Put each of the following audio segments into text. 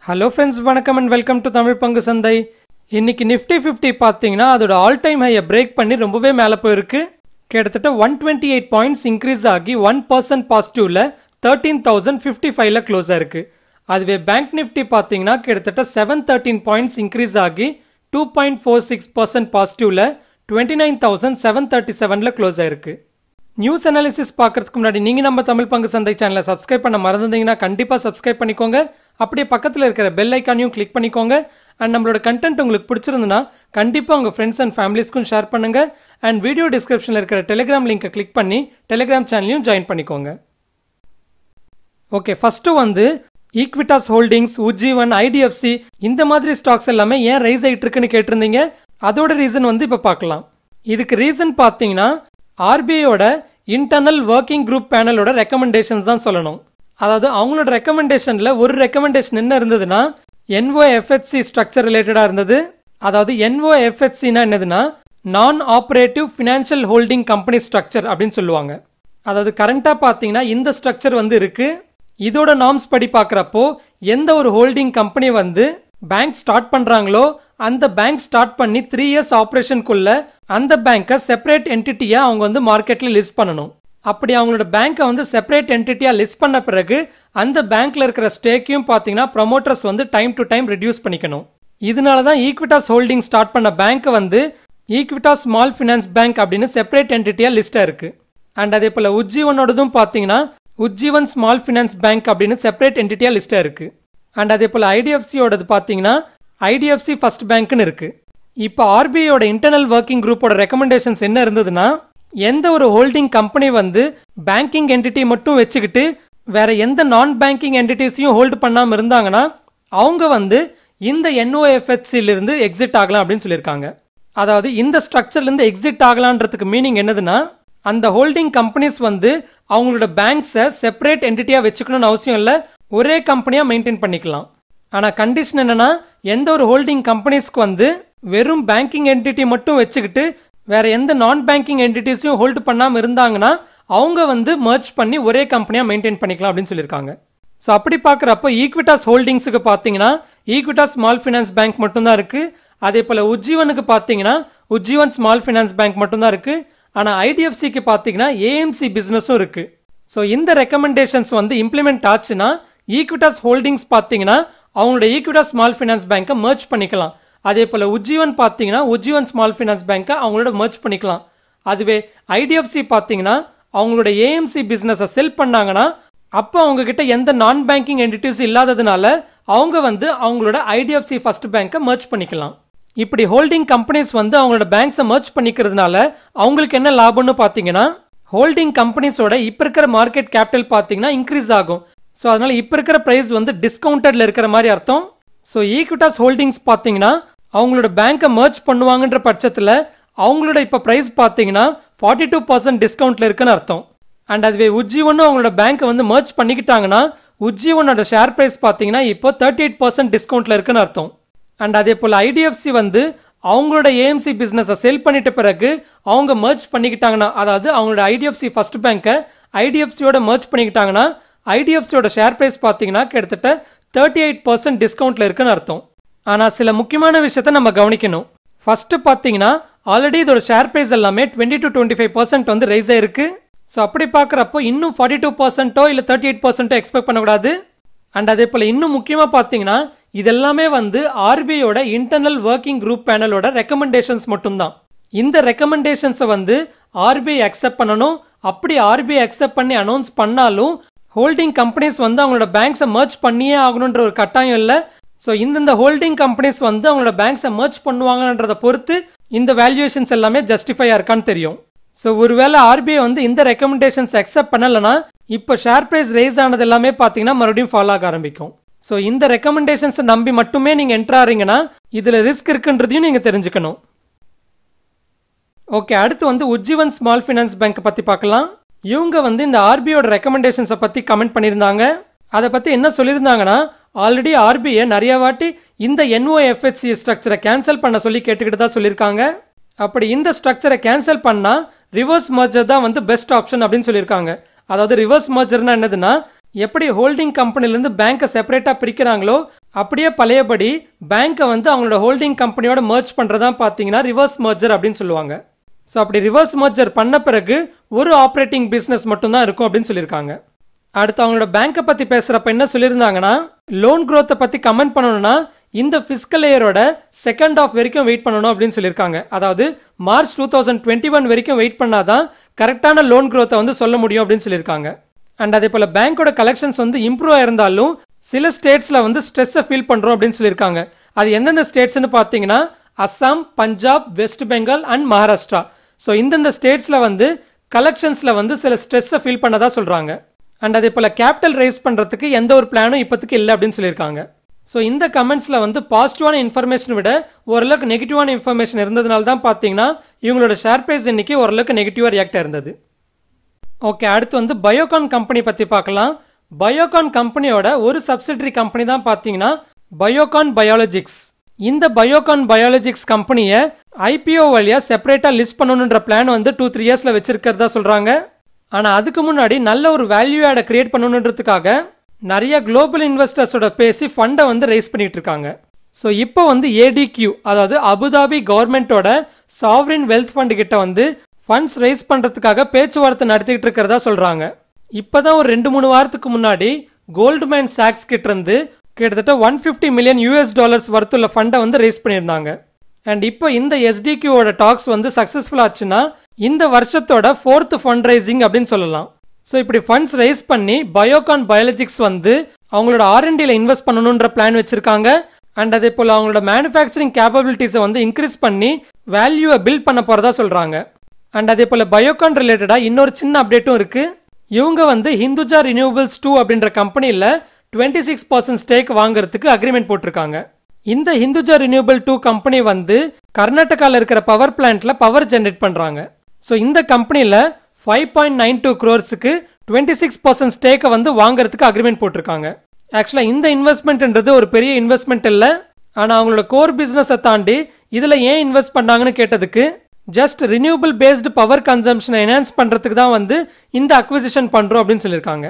Hello friends, வணக்கம் and welcome to Tamil பங்கு சந்தை. இன்னைக்கு Nifty 50 பாத்தீங்கன்னா அதோட ஆல் டைம் ஹையை பிரேக் பண்ணி ரொம்பவே மேல போயிருக்கு. கிட்டத்தட்ட 128 பாயிண்ட்ஸ் இன்க்ரீஸ் ஆகி 1% பாசிட்டிவ்ல 13055ல க்ளோஸ் ஆயிருக்கு. அதுவே பேங்க் நிஃப்டி பாத்தீங்கன்னா கிட்டத்தட்ட 713 பாயிண்ட்ஸ் இன்க்ரீஸ் ஆகி 2.46% பாசிட்டிவ்ல 29737ல க்ளோஸ் ஆயிருக்கு. நியூஸ் அனாலிசிஸ் பார்க்கறதுக்கு முன்னாடி நீங்க நம்ம தமிழ் பங்கு சந்தை சேனலை சப்ஸ்கிரைப் பண்ண மறந்துட்டீங்கன்னா கண்டிப்பா சப்ஸ்கிரைப் பண்ணிக்கோங்க. அப்படியே பக்கத்துல இருக்கிற பெல் ஐகானையும் கிளிக் பண்ணிக்கோங்க. அண்ட் நம்மளோட கண்டென்ட் உங்களுக்கு பிடிச்சிருந்தா கண்டிப்பா உங்க ஃப்ரெண்ட்ஸ் அண்ட் ஃபேமிலிஸ்க்கும் ஷேர் பண்ணுங்க. அண்ட் வீடியோ டிஸ்கிரிப்ஷன்ல இருக்கிற டெலிகிராம் லிங்கை கிளிக் பண்ணி டெலிகிராம் சேனலையும் ஜாயின் பண்ணிக்கோங்க. ஓகே, ஃபர்ஸ்ட் வந்து ஈக்விட்டாஸ் ஹோல்டிங்ஸ், உஜ்ஜீவன், ஐடிஎஃப்சி இந்த மாதிரி ஸ்டாக்ஸ் எல்லாமே ஏன் ரைஸ் ஆயிட்டு இருக்குன்னு கேட்டிருந்தீங்க. அதோட ரீசன் வந்து இப்ப பார்க்கலாம். இதுக்கு ரீசன் பாத்தீங்கன்னா ஆர்பிஐயோட இன்டர்னல் ஒர்க்கிங் குரூப் பேனலோட ரெக்கமெண்டேஷன்ஸ் தான் சொல்லணும். அதாவது அவங்களோட ரெக்கமெண்டேஷன்ல ஒரு ரெக்கமெண்டேஷன் என்ன இருந்ததுன்னா என்ஓஎஃப்ஹெச்சி ஸ்ட்ரக்சர் ரிலேட்டடா இருந்தது. அதாவது என்ஓஎஃப்ஹெச்சினா என்னதுன்னா நான் operative financial holding company structure அப்படின்னு சொல்லுவாங்க. அதாவது கரண்டா பாத்தீங்கன்னா இந்த ஸ்ட்ரக்சர் வந்து இருக்கு. இதோட நார்ம்ஸ் படி பாக்குறப்போ எந்த ஒரு ஹோல்டிங் கம்பெனி வந்து பேங்க் ஸ்டார்ட் பண்றாங்களோ அந்த பேங்க் ஸ்டார்ட் பண்ணி 3 இயர்ஸ் ஆபரேஷனுக்குள்ள அந்த பேங்கை செப்பரேட் என்டிட்டியா அவங்க வந்து மார்க்கெட்ல லிஸ்ட் பண்ணணும். அப்படி அவங்களோட பேங்கை வந்து செப்பரேட் என்டிட்டியா லிஸ்ட் பண்ண பிறகு அந்த பேங்க்ல இருக்கிற ஸ்டேக்கையும் பாத்தீங்கன்னா ப்ரமோட்டர்ஸ் வந்து டைம் டு டைம் ரெடியூஸ் பண்ணிக்கணும். இதனாலதான் ஈக்விட்டாஸ் ஹோல்டிங் ஸ்டார்ட் பண்ண பேங்க் வந்து ஈக்விட்டாஸ் ஸ்மால் பினான்ஸ் பேங்க் அப்படின்னு செப்பரேட் என்டிட்டியா லிஸ்டா இருக்கு. அண்ட் அதே போல உஜ்ஜீவனோடதும் பாத்தீங்கன்னா உஜ்ஜீவன் ஸ்மால் பினான்ஸ் பேங்க் அப்படின்னு செப்பரேட் என்டிட்டியா லிஸ்டா இருக்கு. அண்ட் அதே போல ஐடிஎஃப்சியோடது பாத்தீங்கன்னா ஐடிஎஃப்சி ஃபர்ஸ்ட் பேங்க்னு இருக்கு. இப்போ ஆர்பிஐயோட இன்டர்னல் ஒர்க்கிங் குரூப்போட ரெக்கமெண்டேஷன்ஸ் என்ன இருந்ததுன்னா எந்த ஒரு ஹோல்டிங் கம்பெனி வந்து பேங்கிங் என்டிட்டி மட்டும் வச்சுக்கிட்டு வேற எந்த நான் பேங்கிங் என்டிட்டிஸையும் ஹோல்டு பண்ணாம இருந்தாங்கன்னா அவங்க வந்து இந்த என்ஓஎஃப்ஹெச்சில இருந்து எக்ஸிட் ஆகலாம் அப்படின்னு சொல்லியிருக்காங்க. அதாவது இந்த ஸ்ட்ரக்சர்ல இருந்து எக்ஸிட் ஆகலான்றதுக்கு மீனிங் என்னதுன்னா அந்த ஹோல்டிங் கம்பெனிஸ் வந்து அவங்களோட பேங்க்ஸை செப்பரேட் என்டிட்டியா வச்சுக்கணும்னு அவசியம் இல்லை, ஒரே கம்பெனியா மெயின்டைன் பண்ணிக்கலாம். ஆனா கண்டிஷன் என்னன்னா எந்த ஒரு ஹோல்டிங் கம்பெனிஸ்க்கு வந்து வெறும் பேங்கிங் என்டிட்டி மட்டும் வச்சுக்கிட்டு வேற எந்த நான் பேங்கிங் என்டிட்டிஸையும் ஹோல்டு பண்ணாம இருந்தாங்கன்னா அவங்க வந்து மர்ஜ் பண்ணி ஒரே கம்பெனியா மெயின்டைன் பண்ணிக்கலாம் அப்படின்னு சொல்லியிருக்காங்க. ஸோ அப்படி பார்க்குறப்போ ஈக்விட்டாஸ் ஹோல்டிங்ஸுக்கு பார்த்தீங்கன்னா ஈக்விட்டாஸ் ஸ்மால் ஃபினான்ஸ் பேங்க் மட்டும்தான் இருக்கு. அதே போல உஜ்ஜீவனுக்கு பார்த்தீங்கன்னா உஜ்ஜீவன் ஸ்மால் ஃபினான்ஸ் பேங்க் மட்டும்தான் இருக்கு. ஆனா ஐடிஎஃப்சிக்கு பார்த்தீங்கன்னா ஏஎம்சி பிசினஸும் இருக்கு. ஸோ இந்த ரெக்கமெண்டேஷன்ஸ் வந்து இம்ப்ளிமெண்ட் ஆச்சுன்னா ஈக்விட்டாஸ் ஹோல்டிங்ஸ் பார்த்தீங்கன்னா அவங்களோட ஈக்விட்டாஸ் ஸ்மால் ஃபினான்ஸ் பேங்கை மர்ஜ் பண்ணிக்கலாம். அதே போல உஜ்ஜீவன் பாத்தீங்கன்னா உஜ்ஜீவன் ஸ்மால் ஃபினான்ஸ் பேங்கை அவங்களோட மர்ஜ் பண்ணிக்கலாம். அதுவே ஐடிஎஃப்சி பாத்தீங்கன்னா அவங்களோட ஏஎம்சி பிசினஸை செல் பண்ணாங்கன்னா அப்போ அவங்க கிட்ட எந்த நான் பேங்கிங் என்டிட்டிஸ் இல்லாததுனால அவங்க வந்து அவங்களோட ஐடிஎஃப்சி ஃபர்ஸ்ட் பேங்கை மர்ஜ் பண்ணிக்கலாம். இப்படி ஹோல்டிங் கம்பெனிஸ் வந்து அவங்களோட பேங்க்ஸை மர்ஜ் பண்ணிக்கிறதுனால அவங்களுக்கு என்ன லாபம்னு பாத்தீங்கன்னா ஹோல்டிங் கம்பெனிஸோட இப்ப இருக்கிற மார்க்கெட் கேபிட்டல் பாத்தீங்கன்னா இன்க்ரீஸ் ஆகும். ஸோ அதனால இப்ப இருக்கிற பிரைஸ் வந்து டிஸ்கவுண்டட்ல இருக்கிற மாதிரி அர்த்தம். ஸோ ஈக்விட்டாஸ் ஹோல்டிங்ஸ் பாத்தீங்கன்னா அவங்களோட பேங்கை மர்ஜ் பண்ணுவாங்கன்ற பட்சத்தில் அவங்களோட இப்ப பிரைஸ் பாத்தீங்கன்னா 42% டிஸ்கவுண்ட்ல இருக்குன்னு அர்த்தம். அண்ட் அதுவே உஜ்ஜீவனும் அவங்களோட பேங்கை வந்து மர்ஜ் பண்ணிக்கிட்டாங்கன்னா உஜ்ஜீவனோட ஷேர் பிரைஸ் பாத்தீங்கன்னா இப்போ 38% டிஸ்கவுண்ட்ல இருக்குன்னு அர்த்தம். அண்ட் அதே போல ஐடிஎஃப்சி வந்து அவங்களோட ஏஎம்சி பிசினஸை செல் பண்ணிட்ட பிறகு அவங்க மர்ஜ் பண்ணிக்கிட்டாங்கன்னா அதாவது அவங்களோட ஐடிஎஃப்சி ஃபர்ஸ்ட் பேங்கை ஐடிஎஃப்சியோட மர்ஜ் பண்ணிக்கிட்டாங்கன்னா ஐடிஎஃப்சியோட ஷேர் பிரைஸ் பாத்தீங்கன்னா கிட்டத்தட்ட 38% டிஸ்கவுண்ட்ல இருக்குன்னு அர்த்தம். ஆனா சில முக்கியமான விஷயத்த நம்ம கவனிக்கணும். ஃபர்ஸ்ட் பாத்தீங்கன்னா ஆல்ரெடி இதோட ஷேர் பிரைஸ் எல்லாமே 20 to 25% வந்து ரைஸ் ஆயிருக்கு. ஸோ அப்படி பாக்குறப்போ இன்னும் 42% இல்ல 38% எக்ஸ்பெக்ட் பண்ணக்கூடாது. அண்ட் அதே போல இன்னும் முக்கியமா பாத்தீங்கன்னா இதெல்லாமே வந்து ஆர்பிஐயோட இன்டர்னல் ஒர்க்கிங் குரூப் பேனலோட ரெக்கமெண்டேஷன்ஸ் மட்டும்தான். இந்த ரெக்கமெண்டேஷன்ஸை வந்து ஆர்பிஐ அக்செப்ட் பண்ணணும். அப்படி ஆர்பிஐ அக்செப்ட் பண்ணி அனௌன்ஸ் பண்ணாலும் ஹோல்டிங் கம்பெனிஸ் வந்து அவங்களோட பேங்க்ஸை மர்ஜ் பண்ணியே ஆகணும்ன்ற ஒரு கட்டாயம் இல்லை. ஸோ இந்த ஹோல்டிங் கம்பெனிஸ் வந்து அவங்களோட பேங்க்ஸை மர்ஜ் பண்ணுவாங்கன்றத பொறுத்து இந்த வேல்யூவேஷன்ஸ் எல்லாமே ஜஸ்டிஃபையா இருக்கான்னு தெரியும். ஸோ ஒருவேளை ஆர்பிஐ வந்து இந்த ரெக்கமெண்டேஷன்ஸ் அக்செப்ட் பண்ணலன்னா இப்போ ஷேர் பிரைஸ் ரைஸ் ஆனது எல்லாமே பார்த்தீங்கன்னா மறுபடியும் ஃபாலோ ஆக ஆரம்பிக்கும். ஸோ இந்த ரெக்கமெண்டேஷன்ஸை நம்பி மட்டுமே நீங்க என்டர் ஆறீங்கன்னா இதுல ரிஸ்க் இருக்குன்றதையும் நீங்க தெரிஞ்சுக்கணும். ஓகே, அடுத்து வந்து உஜ்ஜீவன் ஸ்மால் ஃபினான்ஸ் பேங்க் பத்தி பார்க்கலாம். இவங்க வந்து இந்த ஆர்பிஐயோட ரெக்கமெண்டேஷன்ஸை பத்தி கமெண்ட் பண்ணியிருந்தாங்க. அதை பத்தி என்ன சொல்லியிருந்தாங்கன்னா ஆல்ரெடி ஆர்பிஐ நிறைய வாட்டி இந்த என்ஓஎஃப்ஹெச்சி ஸ்ட்ரக்சரை கேன்சல் பண்ண சொல்லி கேட்டுக்கிட்டு தான் சொல்லியிருக்காங்க. அப்படி இந்த ஸ்ட்ரக்சரை கேன்சல் பண்ணா ரிவர்ஸ் மர்ஜர் தான் வந்து பெஸ்ட் ஆப்ஷன் அப்படின்னு சொல்லியிருக்காங்க. அதாவது ரிவர்ஸ் மர்ஜர்னா என்னதுன்னா எப்படி ஹோல்டிங் கம்பெனில இருந்து பேங்கை செப்பரேட்டா பிரிக்கிறாங்களோ அப்படியே பழையபடி பேங்கை வந்து அவங்களோட ஹோல்டிங் கம்பெனியோட மர்ஜ் பண்ணுறதா பார்த்தீங்கன்னா ரிவர்ஸ் மர்ஜர் அப்படின்னு சொல்லுவாங்க. ஸோ அப்படி ரிவர்ஸ் மர்ஜர் பண்ண பிறகு ஒரு ஆப்ரேட்டிங் பிஸ்னஸ் மட்டும்தான் இருக்கும் அப்படின்னு சொல்லியிருக்காங்க. அடுத்து அவங்களோட பேங்கை பற்றி பேசுகிறப்ப என்ன சொல்லியிருந்தாங்கன்னா, லோன் க்ரோத்தை பற்றி கமெண்ட் பண்ணணும்னா இந்த ஃபிஸ்கல் இயரோட செகண்ட் ஆஃப் வரைக்கும் வெயிட் பண்ணணும் அப்படின்னு சொல்லியிருக்காங்க. அதாவது மார்ச் 2021 வரைக்கும் வெயிட் பண்ணாதான் கரெக்டான லோன் க்ரோத்தை வந்து சொல்ல முடியும் அப்படின்னு சொல்லியிருக்காங்க. அண்ட் அதே போல் பேங்கோட கலெக்ஷன்ஸ் வந்து இம்ப்ரூவ் ஆயிருந்தாலும் சில ஸ்டேட்ஸில் வந்து ஸ்ட்ரெஸ்ஸை ஃபீல் பண்ணுறோம் அப்படின்னு சொல்லியிருக்காங்க. அது எந்தெந்த ஸ்டேட்ஸ்னு பார்த்தீங்கன்னா Assam, Punjab, west Bengal and Maharashtra. So இந்தந்த ஸ்டேட்ஸில் வந்து கலெக்ஷன்ஸில் வந்து சில ஸ்ட்ரெஸ்ஸை ஃபீல் பண்ணதா சொல்கிறாங்க. அண்ட் அதே போல் கேபிட்டல் ரைஸ் பண்ணுறதுக்கு எந்த ஒரு பிளானும் இப்போதைக்கு இல்லை அப்படின்னு சொல்லியிருக்காங்க. ஸோ இந்த கமெண்ட்ஸில் வந்து பாசிட்டிவான இன்ஃபர்மேஷன் விட ஓரளவுக்கு நெகட்டிவான இன்ஃபர்மேஷன் இருந்ததுனால தான் பார்த்தீங்கன்னா இவங்களோட ஷேர் ப்ரைஸ் இன்னைக்கு ஓரளவுக்கு நெகட்டிவாக ரியாக்ட் இருந்தது. ஓகே, அடுத்து வந்து பயோகான் கம்பெனி பற்றி பார்க்கலாம். பயோகான் கம்பெனியோட ஒரு சப்சிடரி கம்பெனி தான் பார்த்தீங்கன்னா பயோகான் பயாலஜிக்ஸ். இந்த பயோகான் பயாலஜிக்ஸ் கம்பெனியை ஐபிஓ வழியாக செப்பரேட்டாக லிஸ்ட் பண்ணணுன்ற பிளான் வந்து 2-3 இயர்ஸில் வச்சிருக்கிறதா சொல்கிறாங்க. ஆனால் அதுக்கு முன்னாடி நல்ல ஒரு வேல்யூ ஆடை கிரியேட் பண்ணணுன்றதுக்காக நிறைய குளோபல் இன்வெஸ்டர்ஸோட பேசி ஃபண்டை வந்து ரைஸ் பண்ணிட்டு இருக்காங்க. ஸோ இப்போ வந்து ஏடிக்யூ, அதாவது அபுதாபி கவர்மெண்ட்டோட சாவரின் வெல்த் ஃபண்ட் கிட்ட வந்து ஃபண்ட்ஸ் ரைஸ் பண்ணுறதுக்காக பேச்சுவார்த்தை நடத்திக்கிட்டு இருக்கிறதா சொல்கிறாங்க. இப்போ தான் ஒரு 2-3 வாரத்துக்கு முன்னாடி கோல்ட்மேன் சாக்ஸ் கிட்ட இருந்து கிட்டத்தட்ட $150 மில்லியன் வர்த்துள்ள ஃபண்டை வந்து ரைஸ் பண்ணியிருந்தாங்க. அண்ட் இப்போ இந்த எஸ்டிக்யூவோட டாக்ஸ் வந்து சக்ஸஸ்ஃபுல் ஆச்சுன்னா இந்த வருஷத்தோட 4th ஃபண்ட் ரைசிங் அப்படின்னு சொல்லலாம். ஸோ இப்படி ஃபண்ட்ஸ் ரைஸ் பண்ணி பயோகான் பயாலஜிக்ஸ் வந்து அவங்களோட R&Dல இன்வெஸ்ட் பண்ணணுன்ற பிளான் வச்சிருக்காங்க. அண்ட் அதே போல் அவங்களோட மேனுஃபேக்சரிங் கேப்பபிலிட்டிஸை வந்து இன்க்ரீஸ் பண்ணி வேல்யூவை பில்ட் பண்ண போகிறதா சொல்கிறாங்க. அண்ட் அதே போல் பயோகான் ரிலேட்டடாக இன்னொரு சின்ன அப்டேட்டும் இருக்கு. இவங்க வந்து ஹிந்துஜா ரினியூவபிள்ஸ் 2 அப்படின்ற கம்பெனியில் 26% ஸ்டேக் வாங்குறதுக்கு அக்ரிமெண்ட் போட்டிருக்காங்க. இந்த ஹிந்துஜா ரினியூவபிள் 2 கம்பெனி வந்து கர்நாடகாவில் இருக்கிற பவர் பிளான்ட்ல பவர் ஜென்ரேட் பண்றாங்க. ஸோ இந்த கம்பெனியில் 5.92 crores 26% ஸ்டேக்கை வந்து வாங்குறதுக்கு அக்ரிமெண்ட் போட்டிருக்காங்க. ஆக்சுவலாக இந்த இன்வெஸ்ட்மெண்ட்ன்றது ஒரு பெரிய இன்வெஸ்ட்மெண்ட் இல்லை. ஆனால் அவங்களோட கோர் பிஸ்னஸை தாண்டி இதில் ஏன் இன்வெஸ்ட் பண்ணாங்கன்னு கேட்டதுக்கு ஜஸ்ட் ரினியூவபிள் பேஸ்டு பவர் கன்சம்ஷனை என்ஹான்ஸ் பண்ணுறதுக்கு தான் வந்து இந்த அக்விசிஷன் பண்ணுறோம் அப்படின்னு சொல்லியிருக்காங்க.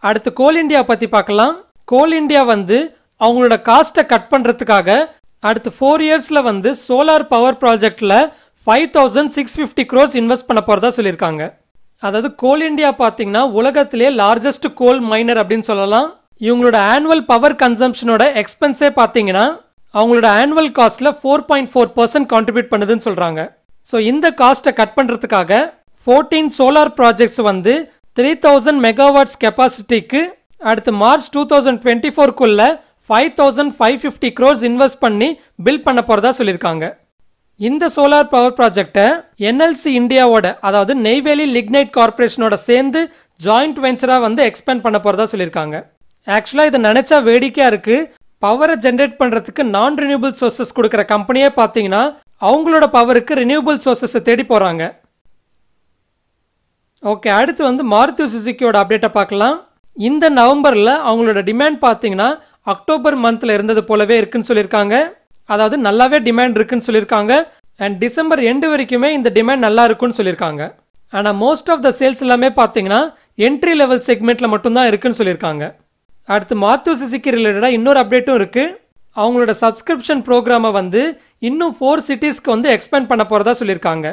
அடுத்து கோல் இண்டியா பற்றி பார்க்கலாம். கோல் இண்டியா வந்து அவங்களோட காஸ்ட்டை கட் பண்ணுறதுக்காக அடுத்து 4 இயர்ஸில் வந்து சோலார் பவர் ப்ராஜெக்டில் 5,650 crores இன்வெஸ்ட் பண்ண போகிறதா சொல்லியிருக்காங்க. அதாவது கோல் இண்டியா பார்த்தீங்கன்னா உலகத்திலே லார்ஜஸ்ட் கோல் மைனர் அப்படின்னு சொல்லலாம். இவங்களோட ஆனுவல் பவர் கன்சம்ஷனோட எக்ஸ்பென்ஸே பார்த்தீங்கன்னா அவங்களோட ஆனுவல் காஸ்ட்ல 4.4% கான்ட்ரிபியூட் பண்ணுதுன்னு சொல்றாங்க. ஸோ இந்த காஸ்ட்டை கட் பண்றதுக்காக 14 சோலார் ப்ராஜெக்ட்ஸ் வந்து 3000 மெகாவாட்ஸ் கெப்பாசிட்டிக்கு அடுத்து மார்ச் 2024 5,550 crores இன்வெஸ்ட் பண்ணி பில்ட் பண்ண போறதா சொல்லியிருக்காங்க. இந்த சோலார் பவர் ப்ராஜெக்டை NLC இந்தியாவோட, அதாவது நெய்வேலி லிக்னைட் கார்பரேஷனோட சேர்ந்து ஜாயிண்ட் வெஞ்சரா வந்து எக்ஸ்பேண்ட் பண்ண போறதா சொல்லியிருக்காங்க. ஆக்சுவலா இதை நினைச்சா வேடிக்கையா இருக்கு. பவரை ஜென்ரேட் பண்றதுக்கு நான் ரினியூபிள் சோர்சஸ் கொடுக்குற கம்பெனியே பார்த்தீங்கன்னா அவங்களோட பவருக்கு ரினியூபிள் சோர்சஸை தேடி போறாங்க. ஓகே, அடுத்து வந்து மாருதி சுசுகியோட அப்டேட்டை பார்க்கலாம். இந்த நவம்பர்ல அவங்களோட டிமாண்ட் பார்த்தீங்கன்னா அக்டோபர் மந்த்ல இருந்தது போலவே இருக்குன்னு சொல்லியிருக்காங்க. அதாவது நல்லாவே டிமாண்ட் இருக்குன்னு சொல்லியிருக்காங்க. அண்ட் டிசம்பர் எண்டு வரைக்குமே இந்த டிமாண்ட் நல்லா இருக்குன்னு சொல்லியிருக்காங்க. ஆனால் மோஸ்ட் ஆஃப் த சேல்ஸ் எல்லாமே பார்த்தீங்கன்னா என்ட்ரி லெவல் செக்மெண்ட்ல மட்டும்தான் இருக்குன்னு சொல்லியிருக்காங்க. அடுத்து மாருதி சுசுகி ரிலேட்டடாக இன்னொரு அப்டேட்டும் இருக்கு. அவங்களோட சப்ஸ்கிரிப்ஷன் ப்ரோக்ராமை வந்து இன்னும் 4 சிட்டிஸ்க்கு வந்து எக்ஸ்பேண்ட் பண்ண போறதா சொல்லியிருக்காங்க.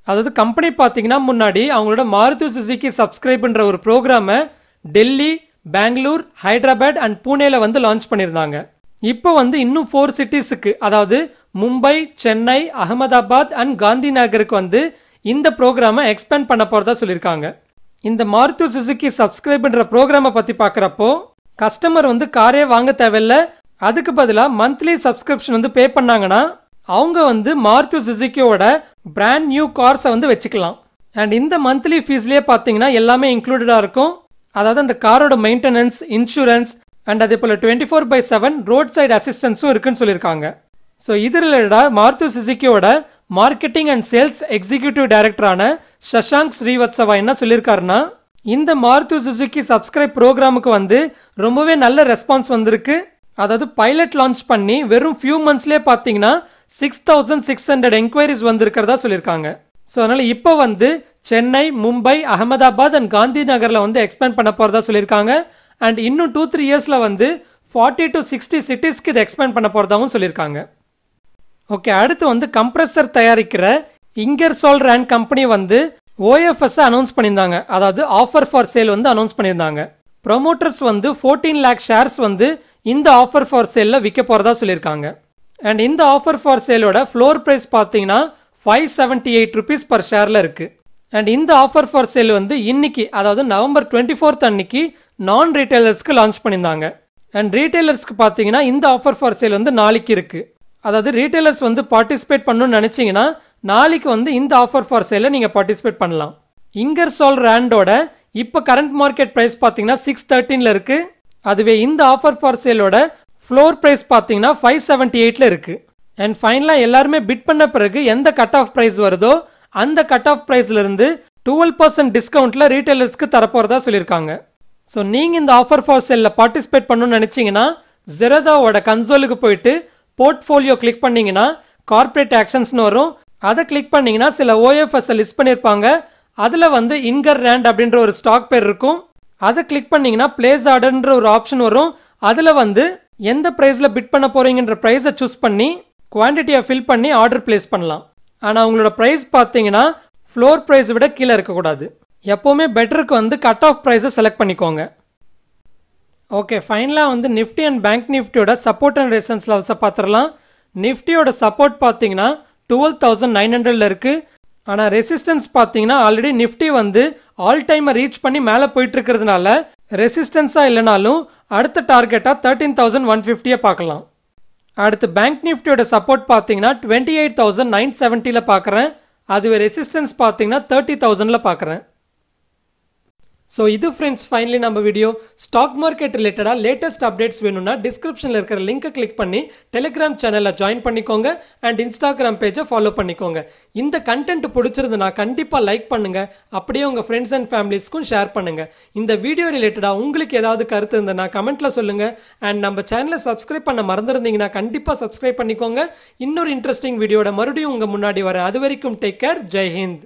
அதாவது கம்பெனி பார்த்தீங்கன்னா முன்னாடி அவங்களோட மாருதி சுசுகி சப்ஸ்கிரைப்ன்ற ஒரு ப்ரோக்ராமை டெல்லி, பெங்களூர், ஹைதராபாத் அண்ட் பூனேல வந்து லான்ச் பண்ணியிருந்தாங்க. இப்போ வந்து இன்னும் 4 சிட்டிஸுக்கு, அதாவது மும்பை, சென்னை, அகமதாபாத் அண்ட் காந்தி நகருக்கு வந்து இந்த ப்ரோக்ராமை எக்ஸ்பேண்ட் பண்ண போறதா சொல்லியிருக்காங்க. இந்த மாருதி சுசுகி சப்ஸ்கிரைப்ன்ற ப்ரோக்ராமை பத்தி பார்க்குறப்போ கஸ்டமர் வந்து காரே வாங்க தேவையில்லை, அதுக்கு பதிலாக மந்த்லி சப்ஸ்கிரிப்ஷன் வந்து பே பண்ணாங்கன்னா அவங்க வந்து மாருதி சுசுகியோட பிராண்ட் நியூ கார்ஸை வந்து வச்சுக்கலாம். அண்ட் இந்த மந்த்லி ஃபீஸ்லேயே பார்த்தீங்கன்னா எல்லாமே இன்க்ளூடடாக இருக்கும். அதாவது அந்த காரோட மெயின்டெனன்ஸ், இன்சூரன்ஸ் அண்ட் அதே போல் 24/7 ரோட் சைடு அசிஸ்டன்ஸும் இருக்குன்னு சொல்லியிருக்காங்க. ஸோ இது ரிலேட்டடாக மாருதி சுசுகியோட மார்க்கெட்டிங் அண்ட் சேல்ஸ் எக்ஸிக்யூட்டிவ் டைரக்டரான சஷாங்க் ஸ்ரீவத்சவா என்ன சொல்லியிருக்காருன்னா, இந்த மாருதி சுசுகி சப்ஸ்கிரைப் ப்ரோக்ராமுக்கு வந்து ரொம்பவே நல்ல ரெஸ்பான்ஸ் வந்திருக்கு. அதாவது பைலட் லான்ச் பண்ணி வெறும் ஃபியூ மந்த்ஸ்லேயே பார்த்தீங்கன்னா 6,600 என்கொயரிஸ் வந்திருக்கிறதா சொல்லியிருக்காங்க. ஸோ அதனால இப்போ வந்து சென்னை, மும்பை, அகமதாபாத் அண்ட் காந்தி நகரில் வந்து எக்ஸ்பேண்ட் பண்ண போறதா சொல்லியிருக்காங்க. அண்ட் இன்னும் 2-3 இயர்ஸ்ல வந்து 40 to 60 சிட்டிஸ்க்கு இதை எக்ஸ்பேண்ட் பண்ண போகிறதாகவும் சொல்லியிருக்காங்க. ஓகே, அடுத்து வந்து கம்ப்ரஸர் தயாரிக்கிற இங்கர்சோல் ரேண்ட் கம்பெனி வந்து OFS அனௌன்ஸ் பண்ணியிருந்தாங்க. அதாவது ஆஃபர் ஃபார் சேல் வந்து அனௌன்ஸ் பண்ணியிருந்தாங்க. ப்ரொமோட்டர்ஸ் வந்து 14 lakh ஷேர்ஸ் வந்து இந்த ஆஃபர் ஃபார் சேலில் விற்க போகிறதா சொல்லியிருக்காங்க. அண்ட் இந்த ஆஃபர் ஃபார் சேலோட ஃப்ளோர் ப்ரைஸ் பார்த்தீங்கன்னா 578 rupees per ஷேரில் இருக்குது. அண்ட் இந்த ஆஃபர் ஃபார் சேல் வந்து இன்னைக்கு, அதாவது November 24th அன்னைக்கு நான் ரீட்டைலர்ஸ்க்கு லான்ச் பண்ணியிருந்தாங்க. அண்ட் ரீட்டைலர்ஸ்க்கு பார்த்தீங்கன்னா இந்த ஆஃபர் ஃபார் சேல் வந்து நாளைக்கு இருக்கு. அதாவது ரீட்டைலர்ஸ் வந்து பார்ட்டிசிபேட் பண்ணணும்னு நினைச்சீங்கன்னா நாளைக்கு வந்து இந்த ஆஃபர் ஃபார் சேல நீங்க பார்ட்டிசிபேட் பண்ணலாம். இங்கர்சோல் ரேண்டோட இப்போ கரண்ட் மார்க்கெட் பிரைஸ் பார்த்தீங்கன்னா 613ல இருக்கு. அதுவே இந்த ஆஃபர் ஃபார் சேலோட ஃப்ளோர் பிரைஸ் பார்த்தீங்கன்னா 578ல இருக்கு. அண்ட் ஃபைனலாக எல்லாருமே பிட் பண்ண பிறகு எந்த கட் ஆஃப் பிரைஸ் வருதோ அந்த கட் ஆஃப் பிரைஸ்ல இருந்து 12% டிஸ்கவுண்ட்ல ரீட்டைலர்ஸ்க்கு தரப்போறதா சொல்லியிருக்காங்க. ஸோ நீங்க இந்த ஆஃபர் ஃபார் சேல்ல பார்ட்டிசிபேட் பண்ணணும்னு நினைச்சீங்கன்னா ஜெரதாவோட கன்சோலுக்கு போயிட்டு போர்ட்ஃபோலியோ கிளிக் பண்ணீங்கன்னா கார்பரேட் ஆக்ஷன்ஸ்னு வரும். அதை கிளிக் பண்ணீங்கன்னா சில OFS லிஸ்ட் பண்ணியிருப்பாங்க. அதில் வந்து இன்கர் ரேண்ட் அப்படின்ற ஒரு ஸ்டாக் பேர் இருக்கும். அதை கிளிக் பண்ணீங்கன்னா பிளேஸ் ஆர்டர்ன்ற ஒரு ஆப்ஷன் வரும். அதில் வந்து எந்த ப்ரைஸில் பிட் பண்ண போறீங்கன்ற ப்ரைஸை சூஸ் பண்ணி குவான்டிட்டியை ஃபில் பண்ணி ஆர்டர் பிளேஸ் பண்ணலாம். ஆனால் உங்களோட ப்ரைஸ் பார்த்தீங்கன்னா ஃப்ளோர் ப்ரைஸ் விட கீழே இருக்கக்கூடாது. எப்போவுமே பெட்டருக்கு வந்து கட் ஆஃப் ப்ரைஸை செலக்ட் பண்ணிக்கோங்க. ஓகே, ஃபைனலாக வந்து நிஃப்டி அண்ட் பேங்க் நிஃப்டியோட சப்போர்ட் அண்ட் ரெசிஸ்டன்ஸ் லெவல்ஸை பார்த்துடலாம். நிஃப்டியோட சப்போர்ட் பார்த்தீங்கன்னா 12,900ல இருக்கு. ஆனால் ரெசிஸ்டன்ஸ் பார்த்தீங்கன்னா ஆல்ரெடி நிஃப்டி வந்து ஆல் டைமை ரீச் பண்ணி மேலே போயிட்டு இருக்கிறதுனால ரெசிஸ்டன்ஸாக இல்லைனாலும் அடுத்த டார்கெட்டாக 13,150 பார்க்கலாம். அடுத்து பேங்க் நிஃப்டியோட சப்போர்ட் பார்த்தீங்கன்னா 28,970ல பார்க்குறேன். அதுவே ரெசிஸ்டன்ஸ் பார்த்தீங்கன்னா 30,000ல பார்க்குறேன். ஸோ இது ஃப்ரெண்ட்ஸ் ஃபைனலி நம்ம வீடியோ. ஸ்டாக் மார்க்கெட் ரிலேட்டடாக லேட்டஸ்ட் அப்டேட்ஸ் வேணும்னா டிஸ்கிரிப்ஷனில் இருக்கிற லிங்கை கிளிக் பண்ணி டெலிகிராம் சேனலில் ஜாயின் பண்ணிக்கோங்க அண்ட் இன்ஸ்டாகிராம் பேஜை ஃபாலோ பண்ணிக்கோங்க. இந்த கண்டென்ட் பிடிச்சிருந்துன்னா கண்டிப்பாக லைக் பண்ணுங்க. அப்படியே உங்கள் ஃப்ரெண்ட்ஸ் அண்ட் ஃபேமிலிஸ்க்கும் ஷேர் பண்ணுங்க. இந்த வீடியோ ரிலேட்டடாக உங்களுக்கு ஏதாவது கருத்து இருந்ததுன்னா கமெண்ட்ல சொல்லுங்க. அண்ட் நம்ம சேனலை சப்ஸ்கிரைப் பண்ண மறந்துருந்தீங்கன்னா கண்டிப்பாக சப்ஸ்கிரைப் பண்ணிக்கோங்க. இன்னொரு இன்ட்ரெஸ்டிங் வீடியோட மறுபடியும் உங்கள் முன்னாடி வரேன். அது வரைக்கும் டேக் கேர். ஜெய் ஹிந்த்.